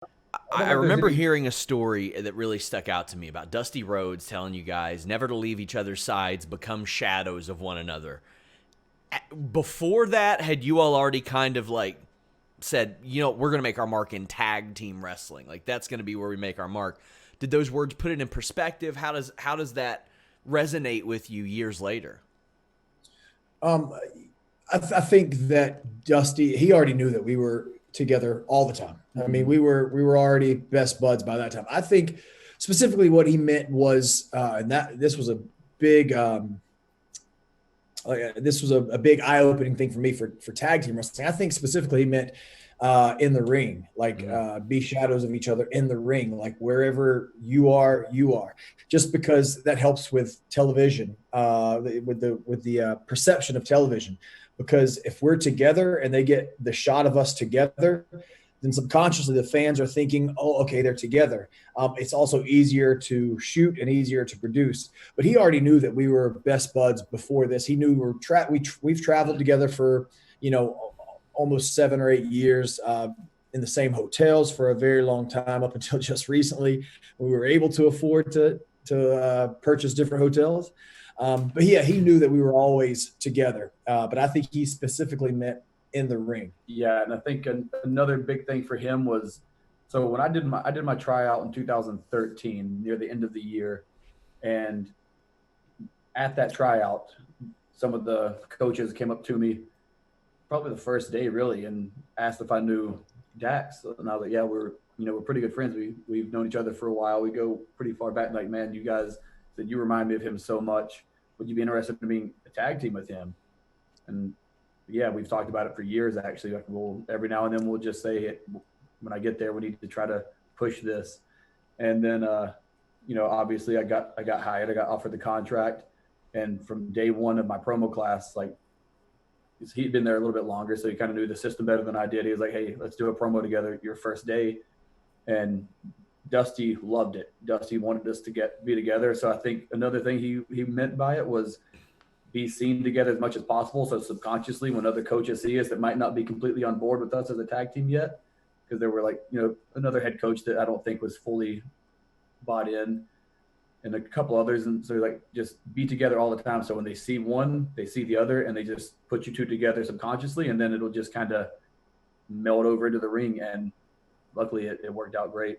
I don't I know if there's remember any. hearing a story that really stuck out to me about Dusty Rhodes telling you guys never to leave each other's sides, become shadows of one another. Before that, had you all already kind of like said, we're going to make our mark in tag team wrestling? Like that's going to be where we make our mark. Did those words put it in perspective? How does that resonate with you years later? Um, I think that Dusty, he already knew that we were together all the time. I mean, Mm-hmm. we were already best buds by that time. I think specifically what he meant was, and that this was a big, this was a big eye opening thing for me for tag team wrestling. I think specifically he meant in the ring, like Mm-hmm. be shadows of each other in the ring, like wherever you are, you are. Just because that helps with television, with the perception of television. Because if we're together and they get the shot of us together, then subconsciously the fans are thinking, "Oh, okay, they're together." It's also easier to shoot and easier to produce. But he already knew that we were best buds before this. He knew we've traveled together for almost 7 or 8 years. In the same hotels for a very long time up until just recently we were able to afford to purchase different hotels. But yeah, he knew that we were always together. But I think he specifically meant in the ring. Yeah, and I think another big thing for him was, so when I did my tryout in 2013 near the end of the year, and at that tryout, some of the coaches came up to me probably the first day really and asked if I knew Dax, and I was like, yeah, we're pretty good friends. We've known each other for a while. We go pretty far back. Like, man, you guys said you remind me of him so much. Would you be interested in being a tag team with him? And yeah, we've talked about it for years actually. Like, we'll every now and then we'll just say it when I get there. We need to try to push this, and then obviously I got hired. I got offered the contract, and from day one of my promo class, like he'd been there a little bit longer, so he kind of knew the system better than I did. He was like, "Hey, let's do a promo together your first day," and Dusty loved it. Dusty wanted us to be together. So I think another thing he meant by it was be seen together as much as possible. So subconsciously, when other coaches see us that might not be completely on board with us as a tag team yet, because there were like another head coach that I don't think was fully bought in, and a couple others, and so like just be together all the time. So when they see one, they see the other, and they just put you two together subconsciously, and then it'll just kind of meld over into the ring. And luckily, it worked out great.